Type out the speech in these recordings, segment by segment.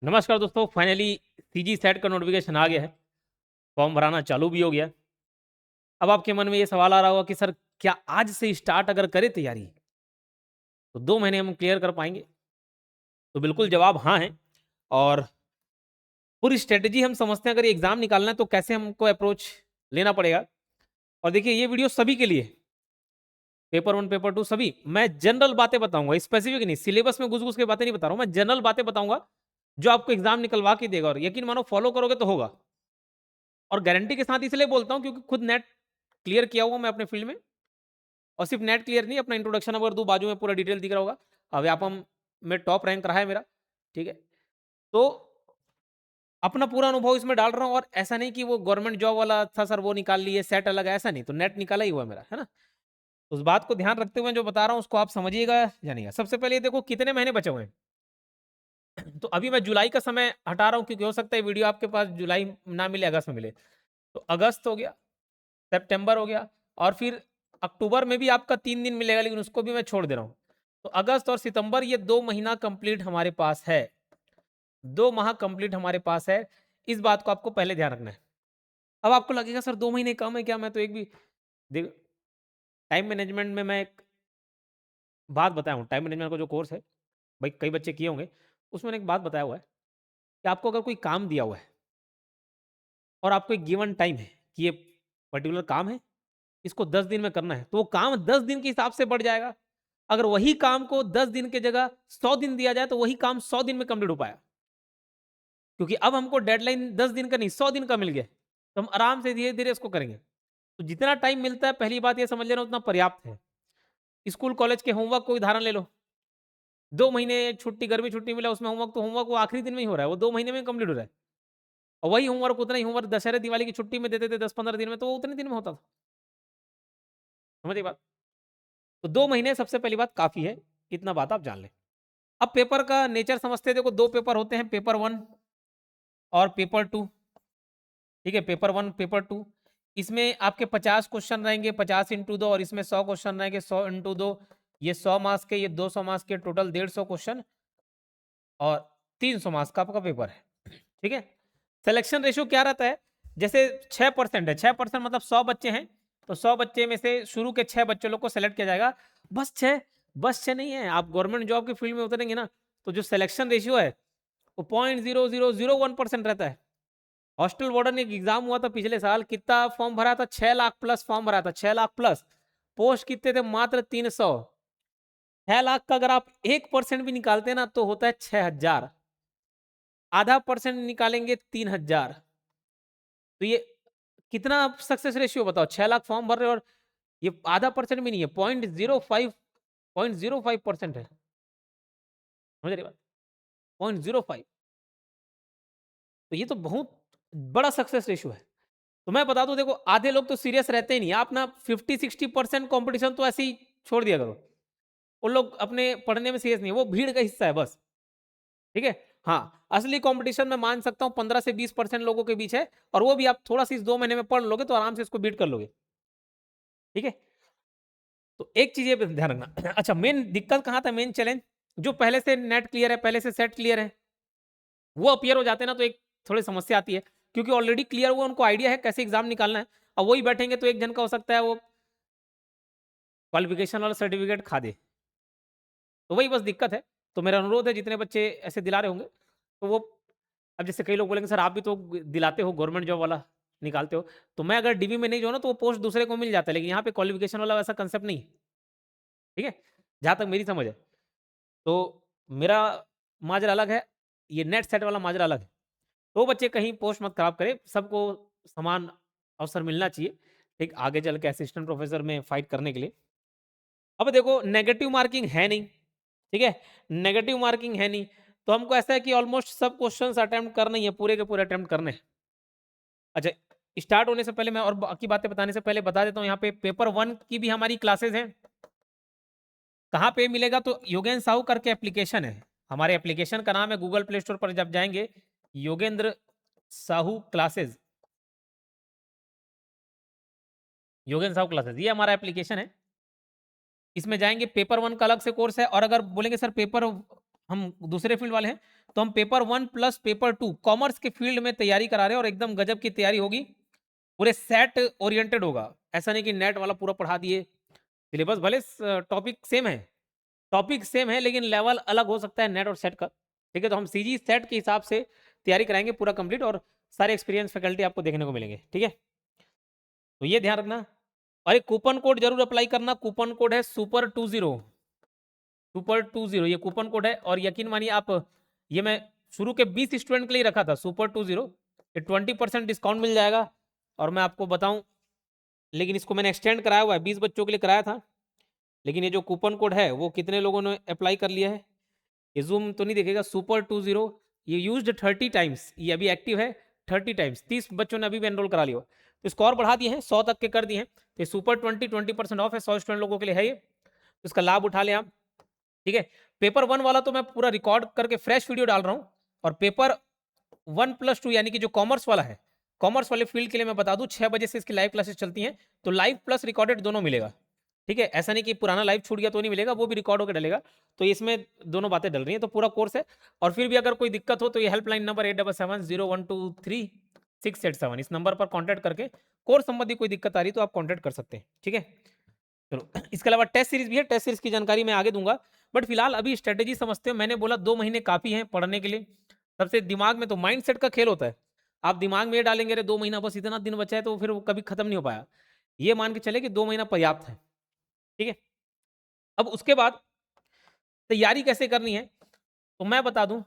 नमस्कार दोस्तों, finally CG set का नोटिफिकेशन आ गया है। फॉर्म भराना चालू भी हो गया। अब आपके मन में ये सवाल आ रहा होगा कि सर क्या आज से स्टार्ट अगर करें तैयारी तो 2 महीने हम क्लियर कर पाएंगे? तो बिल्कुल जवाब हाँ है। और पूरी स्ट्रेटेजी हम समझते हैं। अगर एग्जाम निकालना है तो कैसे हमको अप्रोच लेना पड़ेगा। और देखिए, ये वीडियो सभी के लिए, पेपर 1 पेपर 2 सभी। मैं जनरल बातें बताऊंगा, स्पेसिफिक नहीं, सिलेबस में घुस घुस के बातें नहीं बता रहा हूं। मैं जनरल बातें बताऊंगा जो आपको एग्जाम निकलवा के देगा। और यकीन मानो, फॉलो करोगे तो होगा। और गारंटी के साथ इसलिए बोलता हूं क्योंकि खुद नेट क्लियर किया हुआ मैं अपने फील्ड में। और सिर्फ नेट क्लियर नहीं, अपना इंट्रोडक्शन अगर दो, बाजू में पूरा डिटेल दिख रहा होगा। व्यापम में टॉप रैंक रहा है मेरा। ठीक है, तो अपना पूरा अनुभव इसमें डाल रहा हूँ। और ऐसा नहीं कि वो गवर्नमेंट जॉब वाला था सर, वो निकाल लिए, सेट अलग है, ऐसा नहीं। तो नेट निकाला ही हुआ है मेरा, है ना। तो उस बात को ध्यान रखते हुए जो बता रहा हूँ उसको आप समझिएगा, जानिएगा। सबसे पहले ये देखो कितने महीने बचे हुए हैं। तो अभी मैं जुलाई का समय हटा रहा हूँ क्योंकि हो सकता है वीडियो आपके पास जुलाई ना मिले, अगस्त में मिले। तो अगस्त हो गया, सितंबर हो गया, और फिर अक्टूबर में भी आपका 3 दिन मिलेगा, लेकिन उसको भी मैं छोड़ दे रहा हूँ। तो अगस्त और सितंबर, ये 2 महीना कंप्लीट हमारे पास है। 2 माह कंप्लीट हमारे पास है। इस बात को आपको पहले ध्यान रखना है। अब आपको लगेगा सर 2 महीने कम है क्या, मैं तो एक भी देख। टाइम मैनेजमेंट में मैं एक बात बताया हूँ। टाइम मैनेजमेंट का जो कोर्स है, भाई कई बच्चे किए होंगे, उसमें एक बात बताया हुआ है कि आपको अगर कोई काम दिया हुआ है और आपको एक गिवन टाइम है कि ये पर्टिकुलर काम है, इसको 10 दिन में करना है, तो वो काम 10 दिन के हिसाब से बढ़ जाएगा। अगर वही काम को 10 दिन की जगह 100 दिन दिया जाए तो वही काम 100 दिन में कंप्लीट हो पाया। क्योंकि अब हमको डेडलाइन 10 दिन का नहीं, 100 दिन का मिल गया, तो हम आराम से धीरे धीरे इसको करेंगे। तो जितना टाइम मिलता है, पहली बात ये समझ लेना, उतना पर्याप्त है। स्कूल कॉलेज के होमवर्क को उदाहरण ले लो। 2 महीने छुट्टी, गर्मी छुट्टी मिला, उसमें होमवर्क, तो होमवर्क वो आखिरी दिन में ही हो रहा है, वो 2 महीने में कंप्लीट हो रहा है। और वही होमवर्क, उतना ही होमवर्क दशहरे दिवाली की छुट्टी में देते थे, 10-15 दिन में, तो वो उतने दिन में होता था। समझिए बात। तो 2 महीने सबसे पहली बात काफी है। इतना बात आप जान लें। अब पेपर का नेचर समझते हैं। देखो, 2 पेपर होते हैं, पेपर 1 और पेपर 2। ठीक है, पेपर 1 पेपर 2। इसमें आपके 50 क्वेश्चन रहेंगे, 50 × 2, और इसमें 100 क्वेश्चन रहेंगे, 100 × 2। ये 100 मार्क्स के, ये 200 मार्क्स के, टोटल 150 क्वेश्चन। और 300 मार्क्स का आपका पेपर है। ठीक है। सिलेक्शन रेशियो क्या रहता है? जैसे 6% है, 6% मतलब 100 बच्चे हैं, तो 100 बच्चे में से शुरू के 6 बच्चे लोग को सेलेक्ट किया जाएगा। बस 6, बस 6 नहीं है। आप गवर्नमेंट जॉब की फील्ड में उतरेंगे ना, तो जो सिलेक्शन रेशियो है वो 0.0001% रहता है। हॉस्टल वार्डन एक एग्जाम हुआ था पिछले साल, कितना फॉर्म भरा था? 6 लाख प्लस फॉर्म भरा था, 6 लाख प्लस। पोस्ट कितने थे? मात्र 300। 6 लाख का अगर आप 1% भी निकालते हैं ना, तो होता है 6,000। आधा परसेंट निकालेंगे 3,000। तो ये कितना सक्सेस रेशियो बताओ? 6 लाख फॉर्म भर रहे हो, और ये आधा परसेंट भी नहीं है, 0.05% है। समझ रहे बात? 0.05। तो ये तो बहुत बड़ा सक्सेस रेशियो है। तो मैं बता दूं, देखो आधे लोग तो सीरियस रहते ही नहीं। आप ना 50-60% कॉम्पिटिशन तो ऐसे ही छोड़ दिया करो। वो लोग अपने पढ़ने में सीरियस नहीं है, वो भीड़ का हिस्सा है बस। ठीक है। हाँ, असली कंपटीशन मैं मान सकता हूँ 15 से 20% लोगों के बीच है। और वो भी आप थोड़ा सी इस 2 महीने में पढ़ लोगे तो आराम से इसको बीट कर लोगे। ठीक है। तो एक चीज ये पे ध्यान रखना। अच्छा, मेन दिक्कत कहाँ था, मेन चैलेंज? जो पहले से नेट क्लियर है, पहले से सेट क्लियर है, वो अपियर हो जाते हैं ना, तो एक थोड़ी समस्या आती है। क्योंकि ऑलरेडी क्लियर हुआ, उनको आइडिया है कैसे एग्जाम निकालना है। और वही बैठेंगे तो एक जन का हो सकता है वो क्वालिफिकेशन वाला सर्टिफिकेट खा दे। तो वही बस दिक्कत है। तो मेरा अनुरोध है, जितने बच्चे ऐसे दिला रहे होंगे, तो वो, अब जैसे कई लोग बोलेंगे सर आप भी तो दिलाते हो, गवर्नमेंट जॉब वाला निकालते हो। तो मैं अगर डीबी में नहीं जो ना, तो वो पोस्ट दूसरे को मिल जाता है, लेकिन यहाँ पे क्वालिफिकेशन वाला वैसा कंसेप्ट नहीं है। ठीक है, जहाँ तक मेरी समझ है। तो मेरा माजरा अलग है, ये नेट सेट वाला माजरा अलग है। तो बच्चे कहीं पोस्ट मत खराब करें, सबको समान अवसर मिलना चाहिए। ठीक, आगे चल के असिस्टेंट प्रोफेसर में फाइट करने के लिए। अब देखो, नेगेटिव मार्किंग है नहीं। ठीक है, नेगेटिव मार्किंग है नहीं। तो हमको ऐसा है कि ऑलमोस्ट सब क्वेश्चंस अटेम्प्ट करने ही है, पूरे के पूरे अटेम्प्ट करने हैं। अच्छा, स्टार्ट होने से पहले मैं और बाकी बातें बताने से पहले बता देता हूँ, यहाँ पे पेपर 1 की भी हमारी क्लासेस हैं। कहाँ पे मिलेगा? तो योगेंद्र साहू करके एप्लीकेशन है, हमारे एप्लीकेशन का नाम है। गूगल प्ले स्टोर पर जब जाएंगे, योगेंद्र साहू क्लासेस, योगेंद्र साहू क्लासेस, ये हमारा एप्लीकेशन है। इसमें जाएंगे, पेपर 1 का अलग से कोर्स है। और अगर बोलेंगे सर पेपर हम दूसरे फील्ड वाले हैं, तो हम पेपर 1 प्लस पेपर 2 कॉमर्स के फील्ड में तैयारी करा रहे हैं और एकदम गजब की तैयारी होगी। पूरे सेट ओरिएंटेड होगा, ऐसा नहीं कि नेट वाला पूरा पढ़ा दिए। सिलेबस भले टॉपिक सेम है, टॉपिक सेम है, लेकिन लेवल अलग हो सकता है नेट और सेट का। ठीक है, तो हम सीजी सेट के हिसाब से तैयारी कराएंगे पूरा कंप्लीट, और सारे एक्सपीरियंस फैकल्टी आपको देखने को मिलेंगे। ठीक है, तो ये ध्यान रखना। और एक कूपन कोड जरूर अप्लाई करना, कूपन कोड है सुपर 20, सुपर 20 ये कूपन कोड है। और यकीन मानिए आप, ये मैं शुरू के 20 स्टूडेंट के लिए रखा था सुपर 20, ये 20% डिस्काउंट मिल जाएगा। और मैं आपको बताऊं, लेकिन इसको मैंने एक्सटेंड कराया हुआ है, 20 बच्चों के लिए कराया था, लेकिन ये जो कूपन कोड है वो कितने लोगों ने अप्लाई कर लिया है, ये जूम तो नहीं देखेगा। सुपर 20 ये यूज्ड 30 टाइम्स, ये अभी एक्टिव है 30 टाइम्स, 30 बच्चों ने अभी भी एनरोल करा लिया। तो स्कोर बढ़ा दिए हैं, 100 तक के कर दिए हैं। तो सुपर 20 20% ऑफ है, 100 स्टूडेंट लोगों के लिए है ये, तो इसका लाभ उठा लें आप। ठीक है, पेपर 1 वाला तो मैं पूरा रिकॉर्ड करके फ्रेश वीडियो डाल रहा हूँ, और पेपर 1+2 यानी कि जो कॉमर्स वाला है, कॉमर्स वाले फील्ड के लिए मैं बता दूं 6 बजे से इसकी लाइव क्लासेस चलती हैं, तो लाइव प्लस रिकॉर्डेड दोनों मिलेगा। ठीक है, ऐसा नहीं कि पुराना लाइव छूट गया तो नहीं मिलेगा, वो भी रिकॉर्ड होकर डलेगा। तो इसमें दोनों बातें डल रही हैं, तो पूरा कोर्स है। और फिर भी अगर कोई दिक्कत हो तो ये हेल्पलाइन नंबर 8770123687, इस नंबर पर कॉन्टैक्ट करके कोर्स संबंधी कोई दिक्कत आ रही तो आप कॉन्टैक्ट कर सकते हैं। ठीक है, चलो इसके अलावा टेस्ट सीरीज भी है, टेस्ट सीरीज की जानकारी मैं आगे दूंगा, बट फिलहाल अभी स्ट्रेटेजी समझते हो। मैंने बोला 2 महीने काफी हैं पढ़ने के लिए। सबसे दिमाग में तो माइंडसेट का खेल होता है, आप दिमाग में ये डालेंगे अरे 2 महीना बस इतना दिन बचा है, तो फिर वो कभी खत्म नहीं हो पाया। ये मान के चले कि 2 महीना पर्याप्त है। ठीक है, अब उसके बाद तैयारी कैसे करनी है, तो मैं बता दूं।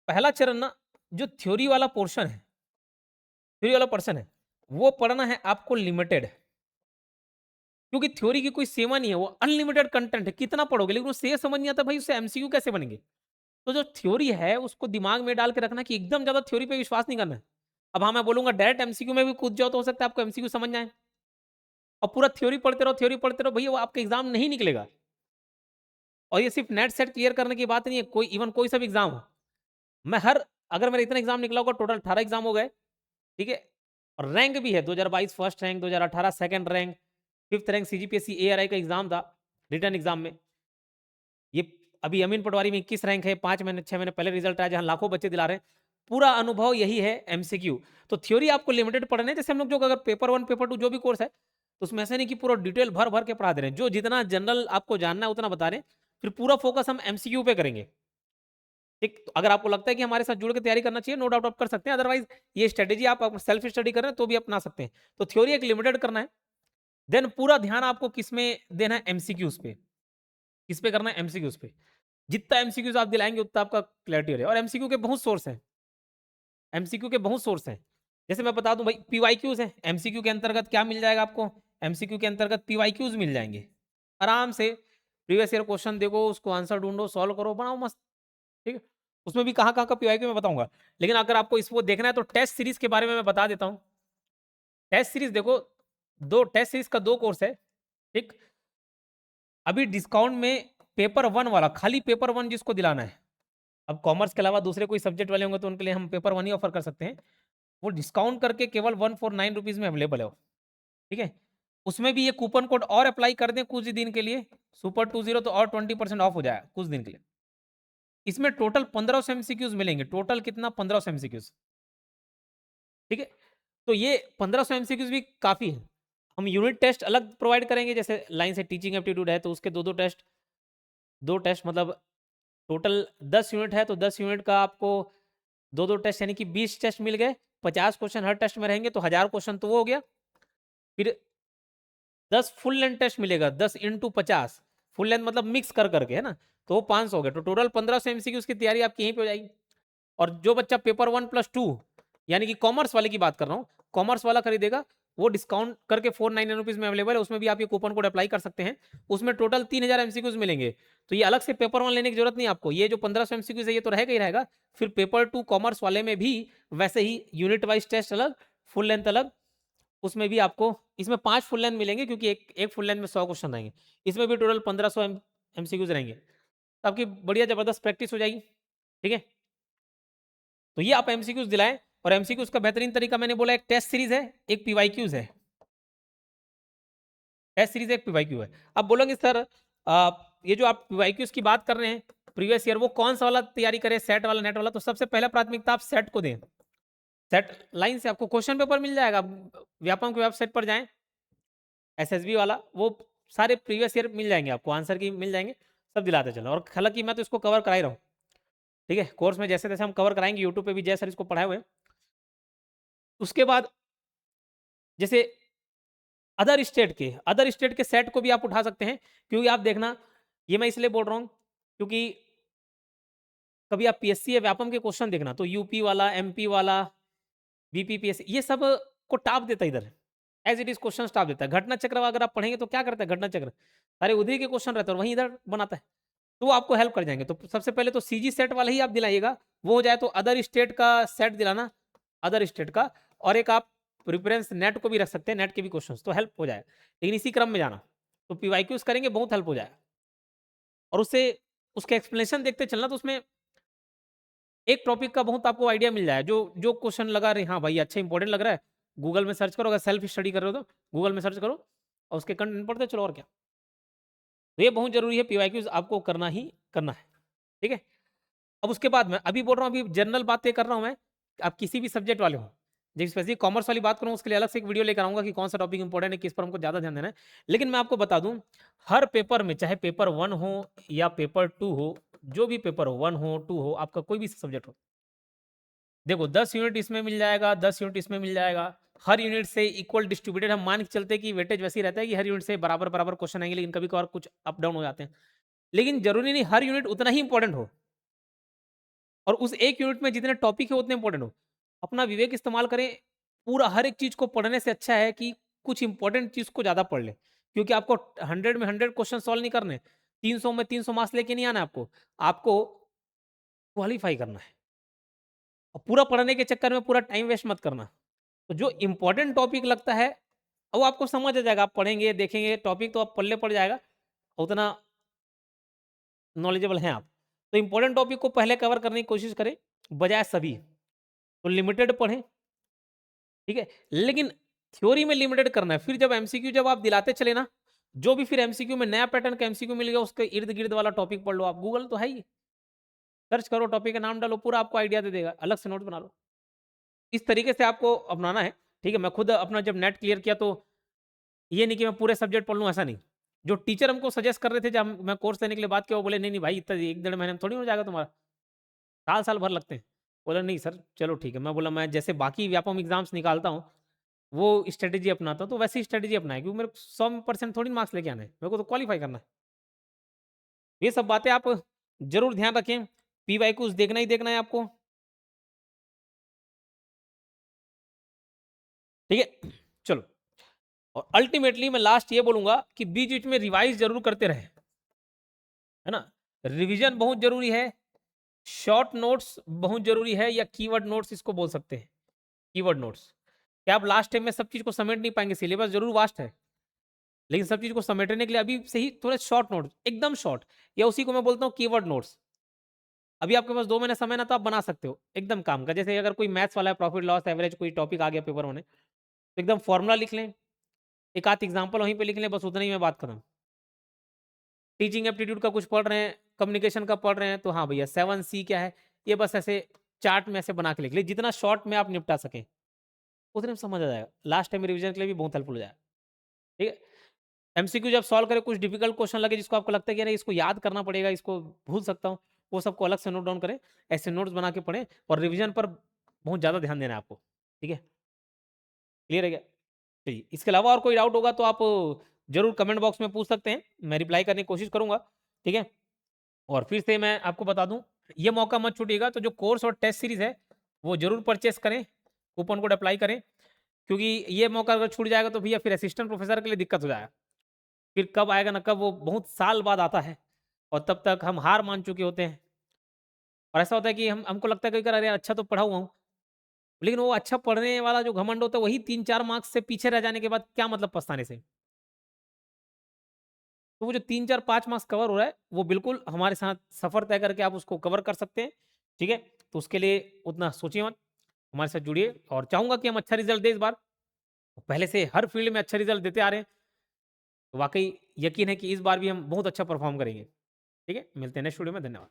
पहला चरण ना, जो थ्योरी वाला पोर्शन है, थ्योरी वाला पर्सन है, वो पढ़ना है आपको लिमिटेड, क्योंकि थ्योरी की कोई सीमा नहीं है, वो अनलिमिटेड कंटेंट है, कितना पढ़ोगे। लेकिन उससे ये समझ नहीं आता भाई उससे एमसीक्यू कैसे बनेंगे। तो जो थ्योरी है उसको दिमाग में डाल के रखना कि एकदम ज्यादा थ्योरी पे विश्वास नहीं करना है। अब हाँ, मैं बोलूंगा डायरेक्ट एमसीक्यू में भी कूद जाओ तो हो सकता है आपको एमसीक्यू समझ जाए, और पूरा थ्योरी पढ़ते रहो, थ्योरी पढ़ते रहो, भैया वो आपका एग्जाम नहीं निकलेगा। और ये सिर्फ नेट सेट क्लियर करने की बात नहीं है, कोई इवन कोई सा भी एग्जाम हो, मैं हर, अगर मेरा इतना एग्जाम निकला होगा, टोटल 18 एग्जाम हो गए। ठीक है, और रैंक भी है 2022 first rank, 2018 second rank, 5th rank CGPSC ARY का एग्जाम था रिटर्न एग्जाम में। ये अभी अमीन पटवारी में 21 रैंक है, 5 महीने 6 महीने पहले रिजल्ट आया, जहां लाखों बच्चे दिला रहे हैं। पूरा अनुभव यही है एमसीक्यू। तो थ्योरी आपको लिमिटेड पढ़ने, जैसे हम लोग जो अगर पेपर 1 पेपर 2 जो भी कोर्स है, तो उसमें ऐसा नहीं कि पूरा डिटेल भर भर के पढ़ा दे रहे हैं, जो जितना जनरल आपको जानना है उतना बता रहे हैं, फिर पूरा फोकस हम एमसीक्यू पे करेंगे। ठीक, तो अगर आपको लगता है कि हमारे साथ जुड़ के तैयारी करना चाहिए, नो डाउट आप कर सकते हैं, अदरवाइज ये स्ट्रेटेजी आप सेल्फ स्टडी कर रहे हैं तो भी अपना सकते हैं। तो थ्योरी एक लिमिटेड करना है, देन पूरा ध्यान आपको किसमें देना है, एमसीक्यूज पे। किस पे करना है, एमसीक्यूज पे। जितना एमसीक्यूज आप दिलाएंगे उतना आपका क्लैरिटी हो रहा है। और एमसीक्यू के बहुत सोर्स हैं, एमसीक्यू के बहुत सोर्स हैं। जैसे मैं बता दूं भाई, पीवाईक्यूज है एमसीक्यू के अंतर्गत, क्या मिल जाएगा आपको, एमसीक्यू के अंतर्गत पीवाईक्यूज मिल जाएंगे। आराम से प्रीवियस ईयर क्वेश्चन देखो, उसको आंसर ढूंढो, सॉल्व करो, बनाओ मस्त। ठीक है, उसमें भी कहाँ कहाँ का पीवाईक्यू मैं बताऊंगा। लेकिन अगर आपको इसको देखना है तो टेस्ट सीरीज के बारे में मैं बता देता हूँ। टेस्ट सीरीज देखो, दो टेस्ट सीरीज का 2 कोर्स है। ठीक, अभी डिस्काउंट में पेपर 1 वाला, खाली पेपर 1 जिसको दिलाना है, अब कॉमर्स के अलावा दूसरे कोई सब्जेक्ट वाले होंगे तो उनके लिए हम पेपर 1 ही ऑफर कर सकते हैं, वो डिस्काउंट करके केवल 149 रुपीज में अवेलेबल है। ठीक है, उसमें भी ये कूपन कोड और अप्लाई कर दें कुछ दिन के लिए, सुपर 20, तो और 20% ऑफ हो जाएगा कुछ दिन के लिए। इसमें टोटल 1500 एमसीक्यूज मिलेंगे, टोटल कितना, 1500 एमसीक्यूज। ठीक है, तो ये 1500 एमसीक्यूज भी काफी है। हम यूनिट टेस्ट अलग प्रोवाइड करेंगे, जैसे लाइन से टीचिंग एप्टीट्यूड है तो उसके दो टेस्ट, 2 टेस्ट, मतलब टोटल 10 यूनिट है तो 10 यूनिट का आपको 2 टेस्ट, यानी कि 20 टेस्ट मिल गए। 50 क्वेश्चन हर टेस्ट में रहेंगे तो 1000 क्वेश्चन तो वो हो गया। फिर 10 फुल लेंथ टेस्ट मिलेगा, 10 × 50 फुल लेंथ, मतलब मिक्स कर करके, है ना, तो वो 500 हो गया। तो टोटल 1500 एमसीक्यू की तैयारी आपकी यहीं पे हो जाएगी। और जो बच्चा पेपर 1+2 यानी कि कॉमर्स वाले की बात कर रहा हूँ, कॉमर्स वाला खरीदेगा, वो डिस्काउंट करके 499 रुपीज में अवेलेबल है, उसमें भी आप ये कूपन कोड अप्लाई कर सकते हैं। उसमें टोटल 3000 एमसीक्यूज मिलेंगे। तो ये अलग से पेपर 1 लेने की जरूरत नहीं आपको, ये जो 1500 एमसीक्यूज है ये तो रहेगा ही रहेगा। फिर पेपर 2 कॉमर्स वाले में भी वैसे ही यूनिट वाइज टेस्ट अलग, फुल लेंथ अलग, उसमें भी आपको, इसमें 5 फुल लेंथ मिलेंगे क्योंकि एक फुल लेंथ में 100 क्वेश्चन रहेंगे। इसमें भी टोटल 1500 एमसीक्यूज रहेंगे, तो आपकी बढ़िया जबरदस्त प्रैक्टिस हो जाएगी। ठीक है, तो ये आप एमसीक्यूज दिलाएं। और एमसीक्यूज का बेहतरीन तरीका मैंने बोला, एक टेस्ट सीरीज है, एक पीवाईक्यूज है। टेस्ट सीरीज एक पीवाईक्यू है। अब बोलोगे सर ये जो आप पीवाईक्यूज की बात कर रहे हैं, प्रीवियस ईयर वो कौन सा वाला तैयारी करे, सेट वाला, नेट वाला, तो सबसे पहला प्राथमिकता आप सेट को दें। सेट लाइन से आपको क्वेश्चन पेपर मिल जाएगा, व्यापम की वेबसाइट पर जाएं, एसएसबी वाला, वो सारे प्रीवियस ईयर मिल जाएंगे आपको, आंसर की मिल जाएंगे, सब दिलाते चलो। और हालांकि मैं तो इसको कवर करा ही रहा हूँ, ठीक है, कोर्स में जैसे तैसे हम कवर कराएंगे, यूट्यूब पे भी जय सर इसको पढ़ाए हुए। उसके बाद जैसे अदर स्टेट के सेट को भी आप उठा सकते हैं, क्योंकि आप देखना, ये मैं इसलिए बोल रहा हूँ क्योंकि कभी आप पीएससी या व्यापम के क्वेश्चन देखना, तो यूपी वाला, एमपी वाला, बीपीपीएससी, ये सब को टाप देता है इधर, as it is question top देता है। घटना चक्र अगर आप पढ़ेंगे तो क्या करता है, घटना चक्र सारे उधर के क्वेश्चन रहते हैं और वहीं इधर बनाता है, तो वो आपको हेल्प कर जाएंगे। तो सबसे पहले तो सीजी सेट वाला ही आप दिलाइएगा, वो हो जाए तो अदर स्टेट का सेट दिलाना, अदर स्टेट का, और एक आप प्रिफरेंस नेट को भी रख सकते हैं, नेट के भी क्वेश्चंस, तो हेल्प हो जाए, लेकिन इसी क्रम में जाना, तो पीवाईक्यूज करेंगे, बहुत हेल्प हो जाए। और उससे उसके एक्सप्लेनेशन देखते चलना, तो उसमें एक टॉपिक का बहुत आपको आइडिया मिल जाए, जो जो क्वेश्चन लगा रहे हाँ भाई अच्छा इंपॉर्टेंट लग रहा है, गूगल में सर्च करो, अगर सेल्फ स्टडी कर रहे हो तो गूगल में सर्च करो और उसके कंटेंट पढ़ते चलो, और क्या। तो ये बहुत जरूरी है, पीवाईक्यूज आपको करना ही करना है, ठीक है। अब उसके बाद मैं अभी बोल रहा हूँ, अभी जनरल बातें कर रहा हूँ मैं, आप किसी भी सब्जेक्ट वाले हो, जैसे स्पेसिफिक कॉमर्स वाली बात करूँ उसके लिए अलग से एक वीडियो लेकर आऊंगा कि कौन सा टॉपिक इंपॉर्टेंट है, किस पर हमको ज्यादा ध्यान देना है। लेकिन मैं आपको बता दूं, हर पेपर में, चाहे पेपर 1 हो या पेपर 2 हो, जो भी पेपर हो, 1 हो 2 हो, आपका कोई भी सब्जेक्ट हो, देखो 10 यूनिट इसमें मिल जाएगा, 10 यूनिट इसमें मिल जाएगा, हर यूनिट से इक्वल डिस्ट्रीब्यूटेड, हम मान के चलते कि वेटेज वैसे ही रहता है कि हर यूनिट से बराबर बराबर क्वेश्चन आएंगे, लेकिन कभी कभार कुछ अप डाउन हो जाते हैं, लेकिन जरूरी नहीं हर यूनिट उतना ही इंपॉर्टेंट हो, और उस एक यूनिट में जितने टॉपिक है उतने इंपॉर्टेंट हो। अपना विवेक इस्तेमाल करें, पूरा हर एक चीज को पढ़ने से अच्छा है कि कुछ इंपॉर्टेंट चीज को ज्यादा पढ़ ले, क्योंकि आपको 100 में 100 क्वेश्चन सॉल्व नहीं करने, 300 में 300 मार्क्स लेके नहीं आना, आपको आपको क्वालिफाई करना है, और पूरा पढ़ने के चक्कर में पूरा टाइम वेस्ट मत करना। तो जो इंपॉर्टेंट टॉपिक लगता है वो आपको समझ आ जाएगा, आप पढ़ेंगे देखेंगे टॉपिक तो आप पल्ले पड़ जाएगा, उतना नॉलेजेबल हैं आप। तो इंपॉर्टेंट टॉपिक को पहले कवर करने की कोशिश करें, बजाय सभी, तो लिमिटेड पढ़ें, ठीक है, लेकिन थ्योरी में लिमिटेड करना है। फिर जब एमसीक्यू जब आप दिलाते चले ना, जो भी फिर एमसीक्यू में नया पैटर्न का एमसीक्यू मिल गया, उसके इर्द गिर्द वाला टॉपिक पढ़ लो, आप गूगल तो है ही, सर्च करो, टॉपिक का नाम डालो, पूरा आपको आइडिया दे देगा, अलग से नोट बना लो। इस तरीके से आपको अपनाना है, ठीक है। मैं खुद अपना जब नेट क्लियर किया तो ये नहीं कि मैं पूरे सब्जेक्ट पढ़ लूँ, ऐसा नहीं। जो टीचर हमको सजेस्ट कर रहे थे, जब मैं कोर्स देने के लिए बात किया, वो बोले नहीं नहीं भाई, इतना 1 डेढ़ महीने में थोड़ी हो जाएगा तुम्हारा, साल साल भर लगते हैं। बोला नहीं सर चलो ठीक है। मैं बोला मैं जैसे बाकी व्यापम एग्जाम्स निकालता हूँ वो स्ट्रेटेजी अपनाता हूँ, तो वैसी स्ट्रेटेजी अपनाए, क्योंकि मेरे को 100% थोड़ी मार्क्स लेके आना है, मेरे को तो क्वालिफाई करना है। ये सब बातें आप जरूर ध्यान रखें, पीवाई कुछ देखना ही देखना है आपको, ठीक है। चलो, और अल्टीमेटली मैं लास्ट ये बोलूंगा कि बीच बीच में रिवाइज जरूर करते रहे, है ना। रिवीजन बहुत जरूरी है, शॉर्ट नोट्स बहुत जरूरी है, या कीवर्ड नोट्स इसको बोल सकते हैं, कीवर्ड नोट्स। क्या आप लास्ट टाइम में सब चीज को समेट नहीं पाएंगे, सिलेबस जरूर वास्ट है, लेकिन सब चीज को समेटने के लिए अभी से ही थोड़े शॉर्ट नोट्स, एकदम शॉर्ट, या उसी को मैं बोलता हूँ कीवर्ड नोट्स। अभी आपके पास 2 महीने समय ना, तो आप बना सकते हो एकदम काम का। जैसे अगर कोई मैथ्स वाला है, प्रॉफिट लॉस एवरेज कोई टॉपिक आ गया पेपर होने, तो एकदम फॉर्मूला लिख लें, एक आध एग्जाम्पल वहीं पे लिख लें, बस उतना ही मैं बात कर रहा हूँ। टीचिंग एप्टीट्यूड का कुछ पढ़ रहे हैं, कम्युनिकेशन का पढ़ रहे हैं, तो हाँ भैया 7C क्या है, ये बस ऐसे चार्ट में ऐसे बना के लिख ले, जितना शॉर्ट में आप निपटा सकें उतने में समझ आ जाएगा, लास्ट टाइम रिवीजन के लिए भी बहुत हेल्पफुल हो जाएगा, ठीक है। एमसीक्यू जब सॉल्व करें, कुछ डिफिकल्ट क्वेश्चन लगे जिसको आपको लगता है कि नहीं इसको याद करना पड़ेगा, इसको भूल सकता हूँ, वो सबको अलग से नोट डाउन करें, ऐसे नोट्स बना के पढ़ें, और रिवीजन पर बहुत ज़्यादा ध्यान देना है आपको, ठीक है। क्लियर है क्या? चलिए, इसके अलावा और कोई डाउट होगा तो आप जरूर कमेंट बॉक्स में पूछ सकते हैं, मैं रिप्लाई करने की कोशिश करूंगा, ठीक है। और फिर से मैं आपको बता दूं, ये मौका मत छूटिएगा, तो जो कोर्स और टेस्ट सीरीज है वो जरूर परचेस करें, कूपन कोड अप्लाई करें, क्योंकि ये मौका अगर छूट जाएगा तो भैया फिर असिस्टेंट प्रोफेसर के लिए दिक्कत हो जाएगा, फिर कब आएगा ना कब, वो बहुत साल बाद आता है, और तब तक हम हार मान चुके होते हैं। और ऐसा होता है कि हमको लगता है कई बार अरे अच्छा तो पढ़ा हुआ हूँ, लेकिन वो अच्छा पढ़ने वाला जो घमंड होता है, वही 3-4 मार्क्स से पीछे रह जाने के बाद क्या मतलब पछताने से। तो वो जो 3-4-5 मार्क्स कवर हो रहा है, वो बिल्कुल हमारे साथ सफर तय करके आप उसको कवर कर सकते हैं, ठीक है। तो उसके लिए उतना सोचिए मत, हमारे साथ जुड़िए, और चाहूंगा कि हम अच्छा रिजल्ट दें इस बार, पहले से हर फील्ड में अच्छा रिजल्ट देते आ रहे हैं, तो वाकई यकीन है कि इस बार भी हम बहुत अच्छा परफॉर्म करेंगे, ठीक है। मिलते हैं नेक्स्ट वीडियो में, धन्यवाद।